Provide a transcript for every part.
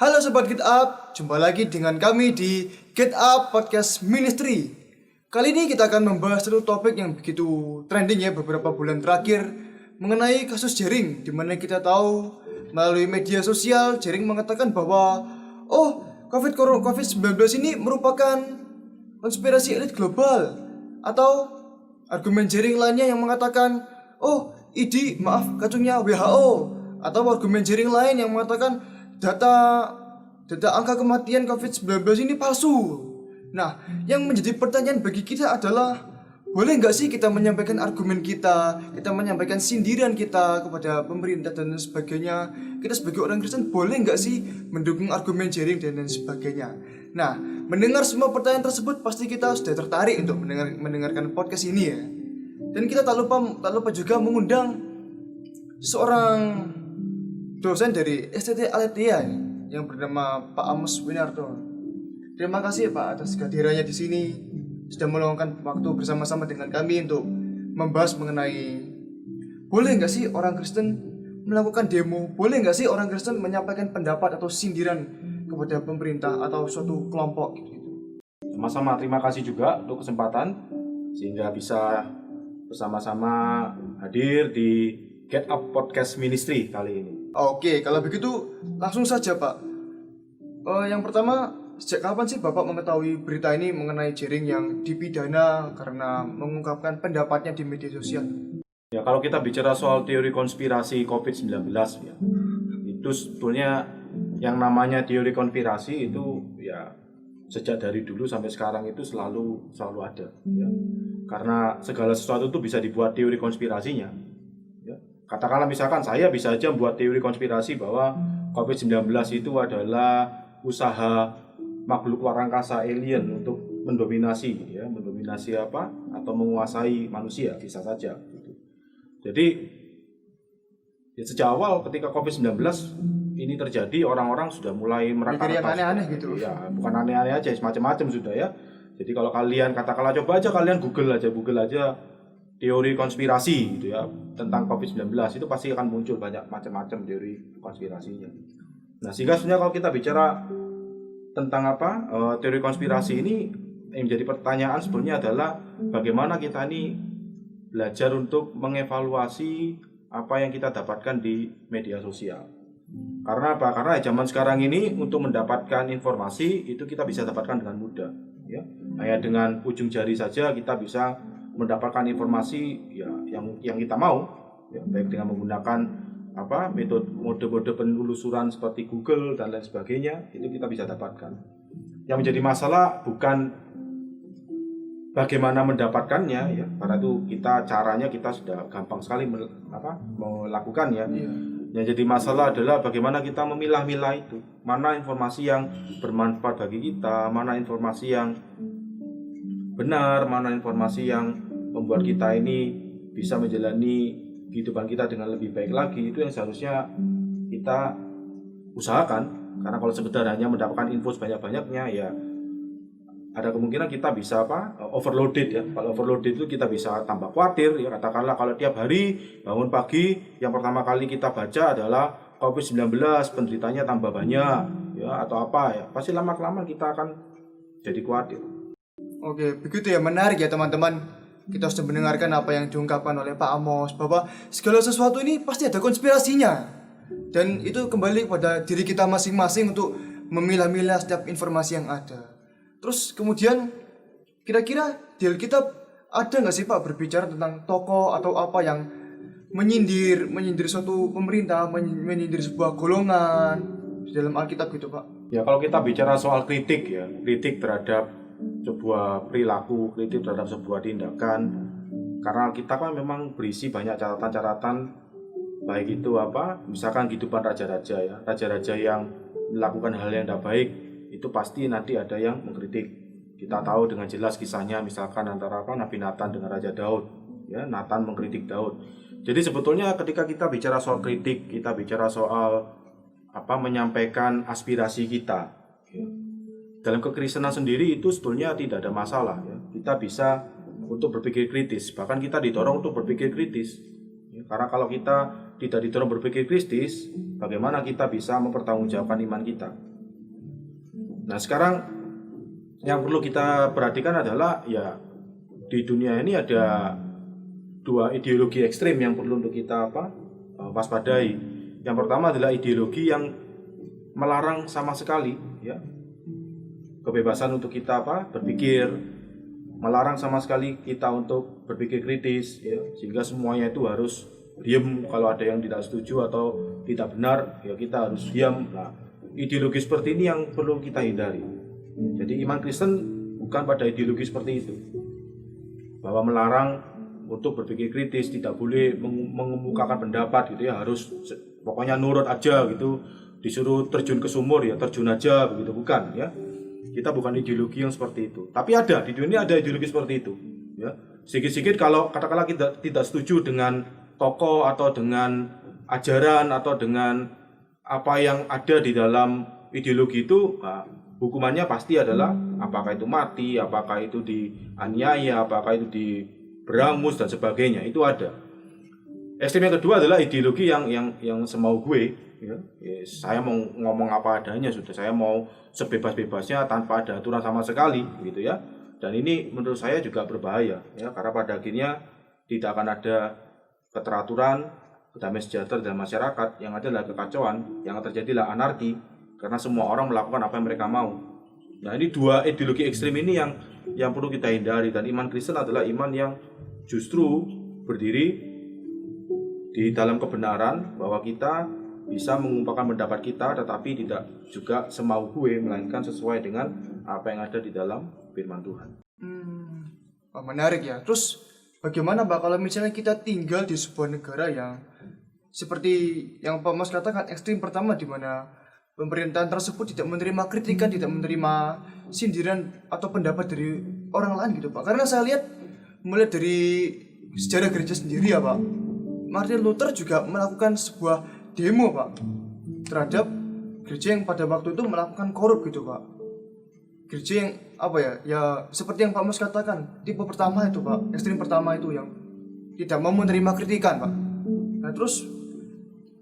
Halo Sobat Get Up, jumpa lagi dengan kami di Get Up Podcast Ministry. Kali ini kita akan membahas satu topik yang begitu trending ya beberapa bulan terakhir mengenai kasus jaring, di mana kita tahu melalui media sosial jaring mengatakan bahwa COVID-19 ini merupakan konspirasi elit global, atau argumen jaring lainnya yang mengatakan kacungnya WHO, atau argumen jaring lain yang mengatakan data angka kematian COVID-19 ini palsu. Nah, yang menjadi pertanyaan bagi kita adalah, boleh nggak sih kita menyampaikan argumen kita menyampaikan sindiran kita kepada pemerintah dan sebagainya? Kita sebagai orang Kristen boleh nggak sih mendukung argumen jaring dan lain sebagainya? Nah, mendengar semua pertanyaan tersebut pasti kita sudah tertarik untuk mendengarkan podcast ini ya. Dan kita tak lupa juga mengundang seorang dosen dari STT Aletheia yang bernama Pak Amos Winarto. Terima kasih Pak atas kehadirannya di sini, sudah meluangkan waktu bersama-sama dengan kami untuk membahas mengenai boleh nggak sih orang Kristen melakukan demo, boleh nggak sih orang Kristen menyampaikan pendapat atau sindiran kepada pemerintah atau suatu kelompok gitu. Sama-sama, terima kasih juga untuk kesempatan sehingga bisa bersama-sama hadir di Get Up Podcast Ministry kali ini. Oke, kalau begitu langsung saja Pak. Yang pertama, sejak kapan sih Bapak mengetahui berita ini mengenai jaring yang dipidana karena mengungkapkan pendapatnya di media sosial? Ya, kalau kita bicara soal teori konspirasi COVID-19 ya, itu sebetulnya yang namanya teori konspirasi itu ya sejak dari dulu sampai sekarang itu selalu ada ya. Karena segala sesuatu itu bisa dibuat teori konspirasinya. Ya. Katakanlah misalkan saya bisa aja membuat teori konspirasi bahwa COVID-19 itu adalah usaha makhluk luar angkasa alien untuk mendominasi atau menguasai manusia, bisa saja gitu. Jadi ya sejak awal ketika COVID-19 ini terjadi, orang-orang sudah mulai mereka aneh-aneh gitu. Ya, bukan aneh-aneh aja, semacam-macam sudah ya. Jadi kalau kalian katakanlah coba aja kalian Google aja teori konspirasi gitu ya tentang COVID-19, itu pasti akan muncul banyak macam-macam teori konspirasinya. Nah, sehingga sebenarnya kalau kita bicara tentang teori konspirasi ini, yang menjadi pertanyaan sebetulnya adalah bagaimana kita ini belajar untuk mengevaluasi apa yang kita dapatkan di media sosial. Karena apa? Karena zaman sekarang ini untuk mendapatkan informasi itu kita bisa dapatkan dengan mudah ya. Hanya dengan ujung jari saja kita bisa mendapatkan informasi ya yang kita mau ya, baik dengan menggunakan mode-mode penelusuran seperti Google dan lain sebagainya, itu kita bisa dapatkan. Yang menjadi masalah bukan bagaimana mendapatkannya ya, karena itu caranya kita sudah gampang sekali melakukannya. Yang jadi masalah adalah bagaimana kita memilah-milah itu, mana informasi yang bermanfaat bagi kita, mana informasi yang benar, mana informasi yang membuat kita ini bisa menjalani kehidupan kita dengan lebih baik lagi. Itu yang seharusnya kita usahakan. Karena kalau sekedar hanya mendapatkan info sebanyak-banyaknya ya ada kemungkinan kita bisa overloaded ya. Kalau overloaded itu kita bisa tambah khawatir ya. Katakanlah kalau tiap hari bangun pagi yang pertama kali kita baca adalah COVID-19, penderitanya tambah banyak ya, atau apa ya, pasti lama-kelamaan kita akan jadi khawatir. Oke, begitu ya, menarik ya teman-teman. Kita sudah mendengarkan apa yang diungkapkan oleh Pak Amos, bahwa segala sesuatu ini pasti ada konspirasinya. Dan itu kembali kepada diri kita masing-masing untuk memilah-milah setiap informasi yang ada. Terus kemudian kira-kira di Alkitab ada nggak sih Pak berbicara tentang tokoh atau apa yang menyindir suatu pemerintah, menyindir sebuah golongan di dalam Alkitab gitu Pak? Ya, kalau kita bicara soal kritik terhadap sebuah perilaku, kritik terhadap sebuah tindakan, karena kita kan memang berisi banyak catatan-catatan, baik itu misalkan kehidupan raja-raja yang melakukan hal yang tidak baik, itu pasti nanti ada yang mengkritik. Kita tahu dengan jelas kisahnya misalkan antara Nabi Nathan dengan Raja Daud ya, Nathan mengkritik Daud. Jadi sebetulnya ketika kita bicara soal kritik, kita bicara soal menyampaikan aspirasi kita ya. Dalam kekristenan sendiri itu sebetulnya tidak ada masalah ya. Kita bisa untuk berpikir kritis, bahkan kita didorong untuk berpikir kritis ya. Karena kalau kita tidak didorong berpikir kritis, bagaimana kita bisa mempertanggungjawabkan iman kita? Nah, sekarang yang perlu kita perhatikan adalah ya di dunia ini ada dua ideologi ekstrim yang perlu untuk kita waspadai. Yang pertama adalah ideologi yang melarang sama sekali ya kebebasan untuk kita berpikir, melarang sama sekali kita untuk berpikir kritis ya, sehingga semuanya itu harus diam. Kalau ada yang tidak setuju atau tidak benar ya kita harus diam. Nah, ideologi seperti ini yang perlu kita hindari. Jadi iman Kristen bukan pada ideologi seperti itu, bahwa melarang untuk berpikir kritis, tidak boleh mengemukakan pendapat gitu ya, harus pokoknya nurut aja gitu, disuruh terjun ke sumur ya terjun aja begitu, bukan ya. Kita bukan ideologi yang seperti itu. Tapi ada di dunia ada ideologi seperti itu ya. Sedikit-sedikit kalau katakanlah kita tidak setuju dengan tokoh atau dengan ajaran atau dengan apa yang ada di dalam ideologi itu, nah, hukumannya pasti adalah apakah itu mati, apakah itu dianiaya, apakah itu diberangus dan sebagainya. Itu ada. Ekstrem yang kedua adalah ideologi yang semau gue ya. Saya mau ngomong apa adanya sudah, saya mau sebebas-bebasnya tanpa ada aturan sama sekali gitu ya. Dan ini menurut saya juga berbahaya ya, karena pada akhirnya tidak akan ada keteraturan, damai sejahtera dalam masyarakat. Yang ada adalah kekacauan, yang terjadilah anarki karena semua orang melakukan apa yang mereka mau. Nah, ini dua ideologi ekstrim ini yang perlu kita hindari. Dan iman Kristen adalah iman yang justru berdiri di dalam kebenaran, bahwa kita bisa mengungkapkan pendapat kita tetapi tidak juga semau gue, melainkan sesuai dengan apa yang ada di dalam firman Tuhan. Menarik ya. Terus bagaimana kalau misalnya kita tinggal di sebuah negara yang seperti yang Pak Mas katakan ekstrim pertama, di mana pemerintahan tersebut tidak menerima kritikan, tidak menerima sindiran atau pendapat dari orang lain gitu Pak. Karena saya lihat mulai dari sejarah gereja sendiri ya Pak, Martin Luther juga melakukan sebuah demo Pak terhadap gereja yang pada waktu itu melakukan korup gitu Pak. Gereja yang ya seperti yang Pak Mas katakan, tipe pertama itu Pak, ekstrim pertama itu yang tidak mau menerima kritikan Pak. Nah terus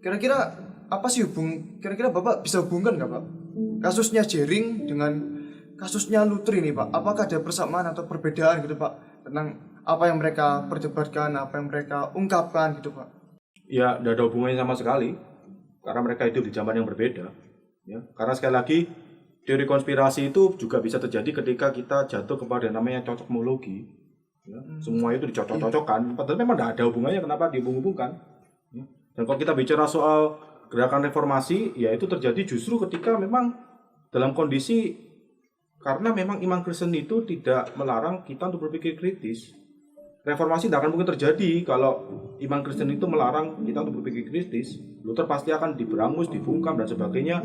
kira-kira apa sih kira-kira Bapak bisa hubungkan nggak Pak kasusnya Jering dengan kasusnya Luther ini Pak? Apakah ada persamaan atau perbedaan gitu Pak tentang apa yang mereka perdebatkan, apa yang mereka ungkapkan gitu Pak? Ya, tidak ada hubungannya sama sekali, karena mereka hidup di zaman yang berbeda ya. Karena sekali lagi teori konspirasi itu juga bisa terjadi ketika kita jatuh kepada namanya cocokmologi ya. Semua itu dicocok-cocokkan, padahal memang tidak ada hubungannya, kenapa dihubung-hubungkan ya. Dan kalau kita bicara soal gerakan reformasi, ya itu terjadi justru ketika memang dalam kondisi, karena memang iman Kristen itu tidak melarang kita untuk berpikir kritis. Reformasi tidak akan mungkin terjadi kalau iman Kristen itu melarang kita untuk berpikir kritis. Luther pasti akan diberangus, dibungkam dan sebagainya,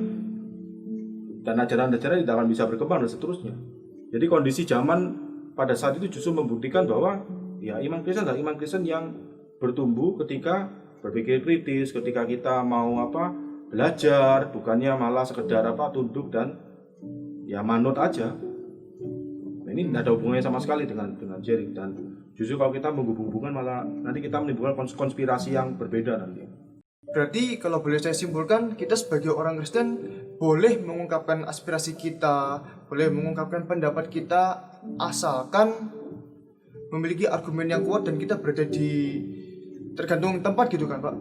dan ajaran-ajaran tidak akan bisa berkembang dan seterusnya. Jadi kondisi zaman pada saat itu justru membuktikan bahwa ya iman Kristen adalah iman Kristen yang bertumbuh ketika berpikir kritis, ketika kita mau belajar, bukannya malah sekedar tunduk dan ya manut aja. Nah, ini tidak ada hubungannya sama sekali dengan Jering, dan justru kalau kita menghubung-hubungkan malah nanti kita menimbulkan konspirasi yang berbeda nanti. Berarti kalau boleh saya simpulkan, kita sebagai orang Kristen boleh mengungkapkan aspirasi kita, boleh mengungkapkan pendapat kita, asalkan memiliki argumen yang kuat dan kita berada di tergantung tempat gitu kan Pak,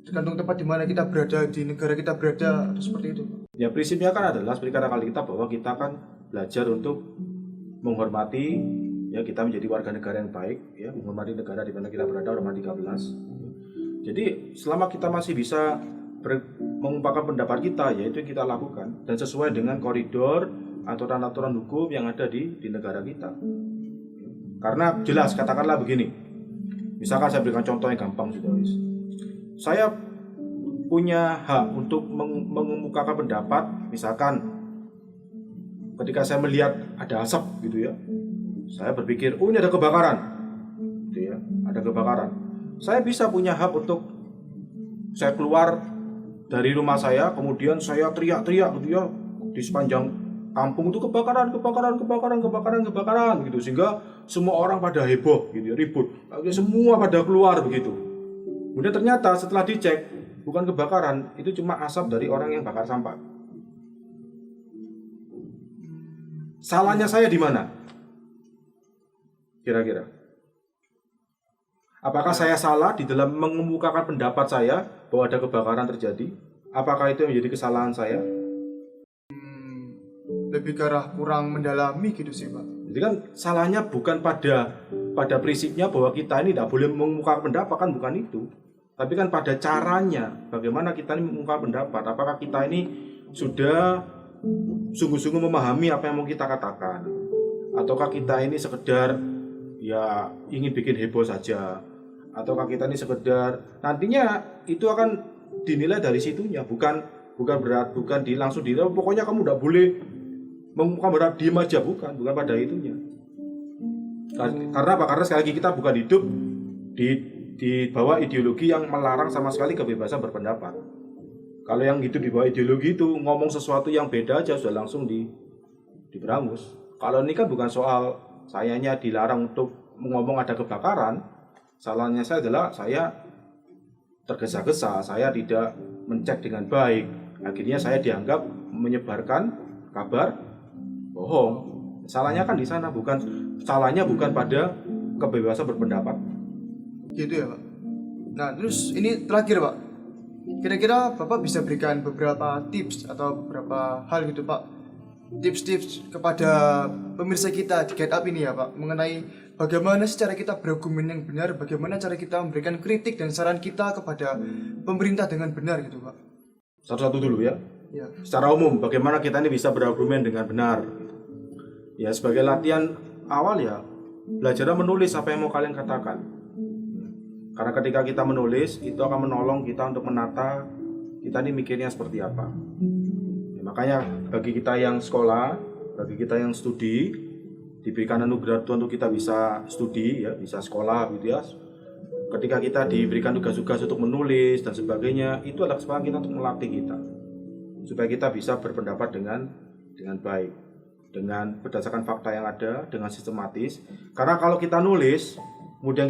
tergantung tempat di mana kita berada, di negara kita berada, seperti itu. Ya prinsipnya kan adalah seperti kata kita bahwa kita kan belajar untuk menghormati ya, kita menjadi warga negara yang baik ya, menghormati negara di mana kita berada, Roma 13. Jadi selama kita masih bisa mengungkapkan pendapat kita, ya itu yang kita lakukan dan sesuai dengan koridor aturan-aturan hukum yang ada di negara kita. Karena jelas, katakanlah begini, misalkan saya berikan contoh yang gampang sudah, saya punya hak untuk mengemukakan pendapat, misalkan ketika saya melihat ada asap gitu ya, saya berpikir, oh ini ada kebakaran gitu ya, ada kebakaran. Saya bisa punya hak untuk saya keluar dari rumah saya, kemudian saya teriak-teriak gitu ya di sepanjang kampung itu kebakaran gitu, sehingga semua orang pada heboh gitu ya, ribut, semua pada keluar begitu. Kemudian ternyata setelah dicek bukan kebakaran, itu cuma asap dari orang yang bakar sampah. Salahnya saya di mana? Kira-kira. Apakah saya salah di dalam mengemukakan pendapat saya bahwa ada kebakaran terjadi? Apakah itu yang menjadi kesalahan saya? Lebih ke arah kurang mendalami gitu sih Pak. Jadi kan salahnya bukan pada prinsipnya bahwa kita ini tidak boleh mengemukakan pendapat, kan bukan itu. Tapi kan pada caranya, bagaimana kita ini mengemukakan pendapat. Apakah kita ini sudah sungguh-sungguh memahami apa yang mau kita katakan, ataukah kita ini sekedar ya ingin bikin heboh saja, ataukah kita ini sekedar nantinya itu akan dinilai dari situnya, bukan langsung dinilai pokoknya kamu tidak boleh mengemukakan berat, diem aja, bukan pada itunya. Karena apa? Karena sekali lagi kita bukan hidup di bawah ideologi yang melarang sama sekali kebebasan berpendapat. Kalau yang hidup di bawah ideologi itu ngomong sesuatu yang beda aja sudah langsung diberangus. Kalau ini kan bukan soal sayanya dilarang untuk ngomong ada kebakaran. Salahnya saya adalah saya tergesa-gesa, saya tidak mencek dengan baik. Akhirnya saya dianggap menyebarkan kabar bohong. Salahnya kan di sana, salahnya bukan pada kebebasan berpendapat. Gitu ya Pak. Nah terus ini terakhir Pak, kira-kira Bapak bisa berikan beberapa tips atau beberapa hal gitu Pak, tips-tips kepada pemirsa kita di Get Up ini ya Pak, mengenai bagaimana secara kita berargumen yang benar, bagaimana cara kita memberikan kritik dan saran kita kepada pemerintah dengan benar gitu Pak. Satu-satu dulu ya. Ya. Secara umum, bagaimana kita ini bisa berargumen dengan benar? Ya, sebagai latihan awal ya, belajar menulis apa yang mau kalian katakan. Karena ketika kita menulis, itu akan menolong kita untuk menata kita ini mikirnya seperti apa. Ya, makanya bagi kita yang sekolah, bagi kita yang studi, diberikan anugerah Tuhan untuk kita bisa studi, ya, bisa sekolah gitu ya. Ketika kita diberikan tugas-tugas untuk menulis dan sebagainya, itu adalah kesempatan kita untuk melatih kita, supaya kita bisa berpendapat dengan baik, dengan berdasarkan fakta yang ada, dengan sistematis. Karena kalau kita nulis, kemudian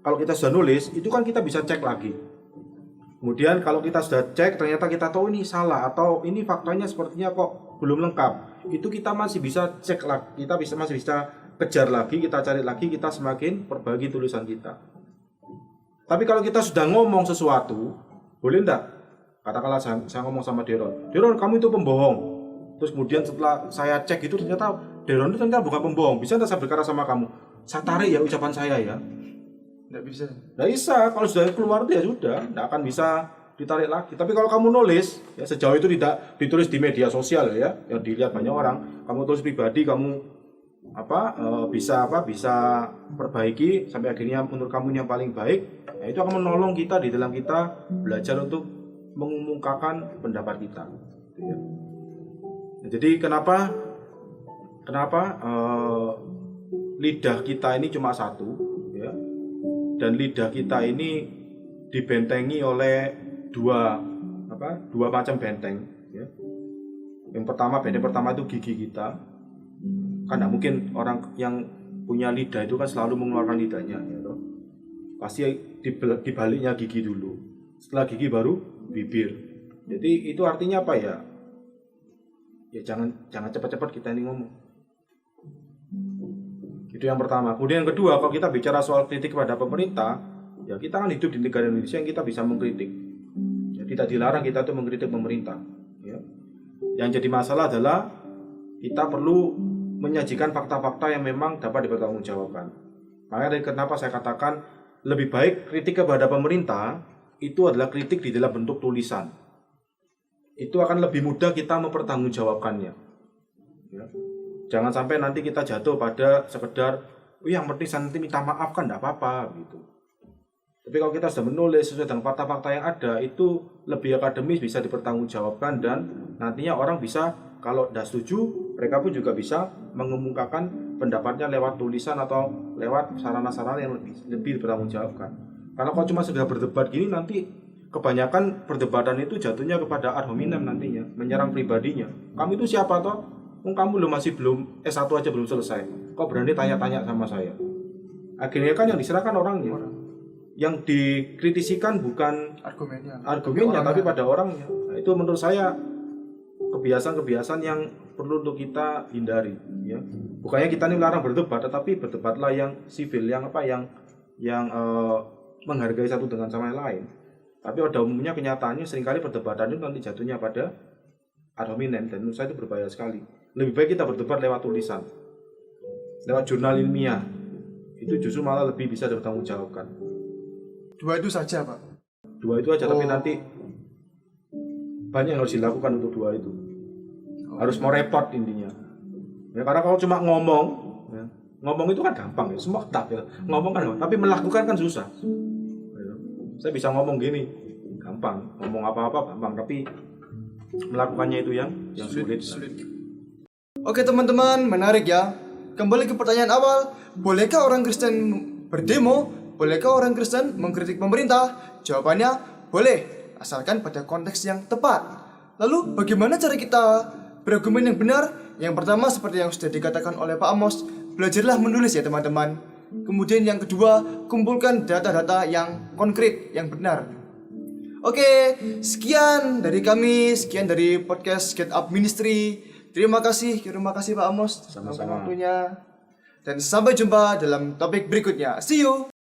kalau kita sudah nulis, itu kan kita bisa cek lagi. Kemudian kalau kita sudah cek, ternyata kita tahu ini salah atau ini faktanya sepertinya kok belum lengkap, itu kita masih bisa cek lagi, kita masih bisa kejar lagi, kita cari lagi, kita semakin perbaiki tulisan kita. Tapi kalau kita sudah ngomong sesuatu, boleh enggak? Katakanlah saya ngomong sama Deron, kamu itu pembohong. Terus kemudian setelah saya cek itu ternyata Deron itu ternyata bukan pembohong. Bisa enggak saya berkata sama kamu, saya tarik ya ucapan saya ya? Nggak bisa. Nggak bisa, kalau sudah keluar itu ya sudah, nggak akan bisa ditarik lagi. Tapi kalau kamu nulis, ya sejauh itu tidak ditulis di media sosial ya, yang dilihat banyak orang, kamu tulis pribadi, kamu bisa perbaiki sampai akhirnya menurut kamu yang paling baik, ya itu akan menolong kita di dalam kita belajar untuk mengumumkakan pendapat kita. Ya. Jadi kenapa lidah kita ini cuma satu, ya, dan lidah kita ini dibentengi oleh dua macam benteng, ya. Benteng pertama itu gigi kita. Kan tidak mungkin orang yang punya lidah itu kan selalu mengeluarkan lidahnya, ya toh. Pasti di baliknya gigi dulu, setelah gigi baru bibir. Jadi itu artinya apa ya? Ya jangan cepat-cepat kita ini ngomong. Itu yang pertama. Kemudian yang kedua, kalau kita bicara soal kritik kepada pemerintah, ya kita kan hidup di negara Indonesia yang kita bisa mengkritik. Ya, tidak dilarang kita itu mengkritik pemerintah. Ya. Yang jadi masalah adalah kita perlu menyajikan fakta-fakta yang memang dapat dipertanggungjawabkan. Makanya kenapa saya katakan lebih baik kritik kepada pemerintah itu adalah kritik di dalam bentuk tulisan. Itu akan lebih mudah kita mempertanggungjawabkannya. Ya. Jangan sampai nanti kita jatuh pada sekedar, yang penting saya nanti minta maaf kan tidak apa-apa gitu. Tapi kalau kita sudah menulis sesuai dengan fakta-fakta yang ada, itu lebih akademis, bisa dipertanggungjawabkan, dan nantinya orang bisa, kalau tidak setuju, mereka pun juga bisa mengemukakan pendapatnya lewat tulisan atau lewat sarana-sarana yang lebih dipertanggungjawabkan. Karena kalau cuma sekedar berdebat gini, nanti kebanyakan perdebatan itu jatuhnya kepada ad hominem nantinya, menyerang pribadinya. Kamu itu siapa toh? Kamu masih belum S1 aja belum selesai. Kok berani tanya-tanya sama saya? Akhirnya kan yang diserahkan orangnya. Yang dikritisikan bukan argumennya, tapi pada orangnya. Nah, itu menurut saya kebiasaan-kebiasaan yang perlu untuk kita hindari ya. Bukannya kita ini melarang berdebat, tetapi berdebatlah yang sivil, yang menghargai satu dengan sama yang lain. Tapi pada umumnya kenyataannya seringkali perdebatan itu nanti jatuhnya pada ad hominem, dan menurut saya itu berbahaya sekali. Lebih baik kita berdebat lewat tulisan, lewat jurnal ilmiah, itu justru malah lebih bisa dipertanggungjawabkan. 2 itu saja, Pak. 2 itu aja, tapi nanti banyak yang harus dilakukan untuk 2 itu. Harus mau repot intinya. Ya, karena kalau cuma ngomong, ya, ngomong itu kan gampang ya, semua tak ya. Ngomong kan gampang, tapi melakukan kan susah. Ya. Saya bisa ngomong gini, gampang, ngomong apa-apa gampang, tapi melakukannya itu yang sulit. Oke teman-teman, menarik ya. Kembali ke pertanyaan awal, bolehkah orang Kristen berdemo? Bolehkah orang Kristen mengkritik pemerintah? Jawabannya boleh, asalkan pada konteks yang tepat. Lalu bagaimana cara kita berargumen yang benar? Yang pertama seperti yang sudah dikatakan oleh Pak Amos, belajarlah menulis ya teman-teman. Kemudian yang kedua, kumpulkan data-data yang konkret, yang benar. Oke, sekian dari kami, sekian dari podcast Get Up Ministry. Terima kasih Pak Amos. Sama-sama. Waktunya. Dan sampai jumpa dalam topik berikutnya. See you.